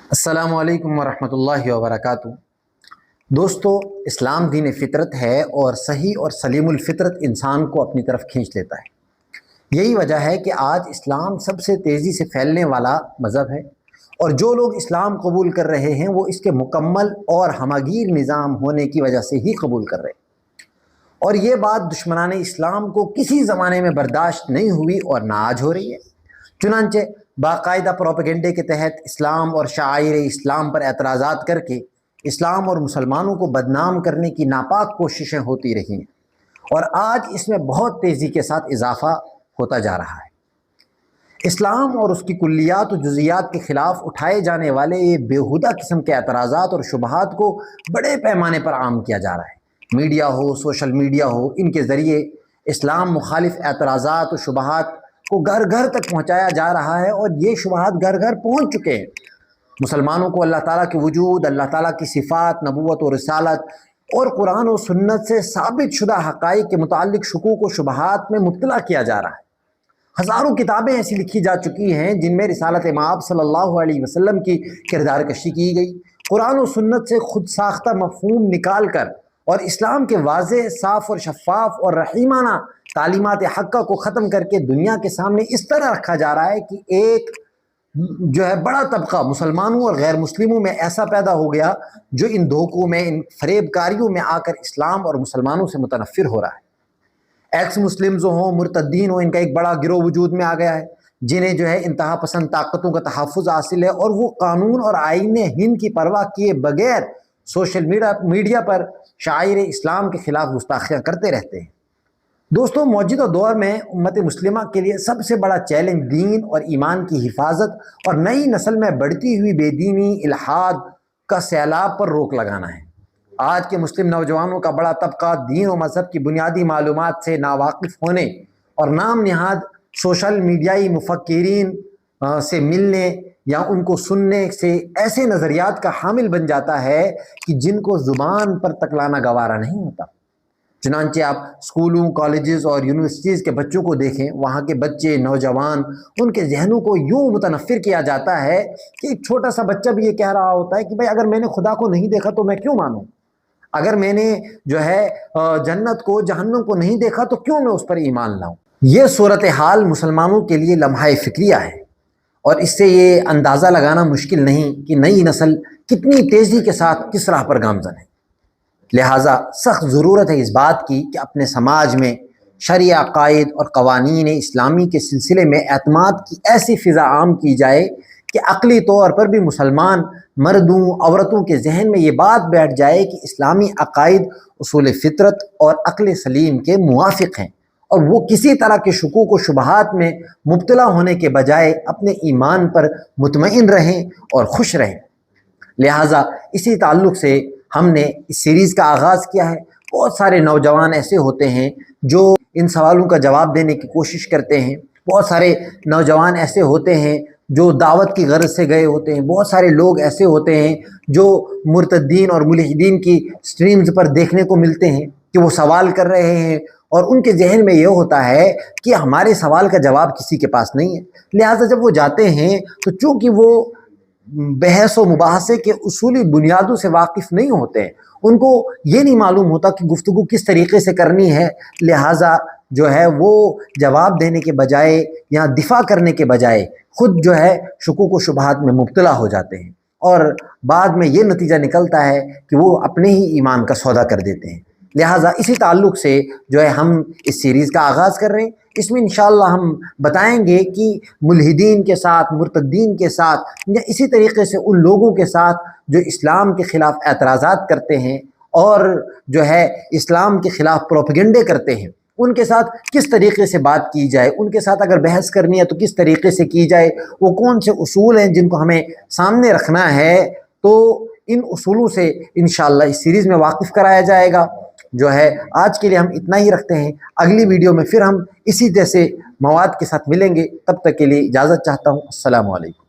السلام علیکم ورحمۃ اللہ وبرکاتہ۔ دوستو، اسلام دین فطرت ہے اور صحیح اور سلیم الفطرت انسان کو اپنی طرف کھینچ لیتا ہے۔ یہی وجہ ہے کہ آج اسلام سب سے تیزی سے پھیلنے والا مذہب ہے، اور جو لوگ اسلام قبول کر رہے ہیں وہ اس کے مکمل اور ہمگیر نظام ہونے کی وجہ سے ہی قبول کر رہے ہیں، اور یہ بات دشمنان اسلام کو کسی زمانے میں برداشت نہیں ہوئی اور نہ آج ہو رہی ہے۔ چنانچہ باقاعدہ پروپیگنڈے کے تحت اسلام اور شعائر اسلام پر اعتراضات کر کے اسلام اور مسلمانوں کو بدنام کرنے کی ناپاک کوششیں ہوتی رہی ہیں، اور آج اس میں بہت تیزی کے ساتھ اضافہ ہوتا جا رہا ہے۔ اسلام اور اس کی کلیات و جزیات کے خلاف اٹھائے جانے والے یہ بیہودہ قسم کے اعتراضات اور شبہات کو بڑے پیمانے پر عام کیا جا رہا ہے۔ میڈیا ہو، سوشل میڈیا ہو، ان کے ذریعے اسلام مخالف اعتراضات و شبہات کو گھر گھر تک پہنچایا جا رہا ہے، اور یہ شبہات گھر گھر پہنچ چکے ہیں۔ مسلمانوں کو اللہ تعالیٰ کے وجود، اللہ تعالیٰ کی صفات، نبوت و رسالت اور قرآن و سنت سے ثابت شدہ حقائق کے متعلق شکوک و شبہات میں مبتلا کیا جا رہا ہے۔ ہزاروں کتابیں ایسی لکھی جا چکی ہیں جن میں رسالت مآب صلی اللہ علیہ وسلم کی کردار کشی کی گئی، قرآن و سنت سے خود ساختہ مفہوم نکال کر اور اسلام کے واضح، صاف اور شفاف اور رحیمانہ تعلیمات حقہ کو ختم کر کے دنیا کے سامنے اس طرح رکھا جا رہا ہے کہ ایک بڑا طبقہ مسلمانوں اور غیر مسلموں میں ایسا پیدا ہو گیا جو ان دھوکوں میں، ان فریب کاریوں میں آ کر اسلام اور مسلمانوں سے متنفر ہو رہا ہے۔ ایکس مسلمز ہوں، مرتدین ہوں، ان کا ایک بڑا گروہ وجود میں آ گیا ہے، جنہیں انتہا پسند طاقتوں کا تحفظ حاصل ہے، اور وہ قانون اور آئین ہند کی پرواہ کیے بغیر سوشل میڈیا پر شاعر اسلام کے خلاف گستاخیاں کرتے رہتے ہیں۔ دوستوں، موجودہ دور میں امت مسلمہ کے لیے سب سے بڑا چیلنج دین اور ایمان کی حفاظت اور نئی نسل میں بڑھتی ہوئی بے دینی، الحاد کا سیلاب پر روک لگانا ہے۔ آج کے مسلم نوجوانوں کا بڑا طبقہ دین و مذہب کی بنیادی معلومات سے ناواقف ہونے اور نام نہاد سوشل میڈیائی مفکرین سے ملنے یا ان کو سننے سے ایسے نظریات کا حامل بن جاتا ہے کہ جن کو زبان پر تک لانا گوارا نہیں ہوتا۔ چنانچہ آپ اسکولوں، کالجز اور یونیورسٹیز کے بچوں کو دیکھیں، وہاں کے بچے، نوجوان، ان کے ذہنوں کو یوں متنفر کیا جاتا ہے کہ ایک چھوٹا سا بچہ بھی یہ کہہ رہا ہوتا ہے کہ بھائی اگر میں نے خدا کو نہیں دیکھا تو میں کیوں مانوں؟ اگر میں نے جنت کو، جہنم کو نہیں دیکھا تو کیوں میں اس پر ایمان لاؤں؟ یہ صورتحال مسلمانوں کے لیے لمحہ فکریہ ہے، اور اس سے یہ اندازہ لگانا مشکل نہیں کہ نئی نسل کتنی تیزی کے ساتھ کس راہ پر گامزن ہے۔ لہٰذا سخت ضرورت ہے اس بات کی کہ اپنے سماج میں شرعی عقائد اور قوانین اسلامی کے سلسلے میں اعتماد کی ایسی فضا عام کی جائے کہ عقلی طور پر بھی مسلمان مردوں، عورتوں کے ذہن میں یہ بات بیٹھ جائے کہ اسلامی عقائد اصول فطرت اور عقل سلیم کے موافق ہیں، اور وہ کسی طرح کے شکوک و شبہات میں مبتلا ہونے کے بجائے اپنے ایمان پر مطمئن رہیں اور خوش رہیں۔ لہٰذا اسی تعلق سے ہم نے اس سیریز کا آغاز کیا ہے۔ بہت سارے نوجوان ایسے ہوتے ہیں جو ان سوالوں کا جواب دینے کی کوشش کرتے ہیں، بہت سارے نوجوان ایسے ہوتے ہیں جو دعوت کی غرض سے گئے ہوتے ہیں، بہت سارے لوگ ایسے ہوتے ہیں جو مرتدین اور ملحدین کی سٹریمز پر دیکھنے کو ملتے ہیں کہ وہ سوال کر رہے ہیں، اور ان کے ذہن میں یہ ہوتا ہے کہ ہمارے سوال کا جواب کسی کے پاس نہیں ہے۔ لہٰذا جب وہ جاتے ہیں تو چونکہ وہ بحث و مباحثے کے اصولی بنیادوں سے واقف نہیں ہوتے ہیں، ان کو یہ نہیں معلوم ہوتا کہ گفتگو کس طریقے سے کرنی ہے، لہٰذا وہ جواب دینے کے بجائے یا دفاع کرنے کے بجائے خود شکوک و شبہات میں مبتلا ہو جاتے ہیں، اور بعد میں یہ نتیجہ نکلتا ہے کہ وہ اپنے ہی ایمان کا سودا کر دیتے ہیں۔ لہٰذا اسی تعلق سے ہم اس سیریز کا آغاز کر رہے ہیں۔ اس میں انشاءاللہ ہم بتائیں گے کہ ملحدین کے ساتھ، مرتدین کے ساتھ، یا اسی طریقے سے ان لوگوں کے ساتھ جو اسلام کے خلاف اعتراضات کرتے ہیں اور اسلام کے خلاف پروپیگنڈے کرتے ہیں، ان کے ساتھ کس طریقے سے بات کی جائے، ان کے ساتھ اگر بحث کرنی ہے تو کس طریقے سے کی جائے، وہ کون سے اصول ہیں جن کو ہمیں سامنے رکھنا ہے، تو ان اصولوں سے انشاءاللہ اس سیریز میں واقف کرایا جائے گا۔ آج کے لیے ہم اتنا ہی رکھتے ہیں، اگلی ویڈیو میں پھر ہم اسی جیسے مواد کے ساتھ ملیں گے۔ تب تک کے لیے اجازت چاہتا ہوں۔ السلام علیکم۔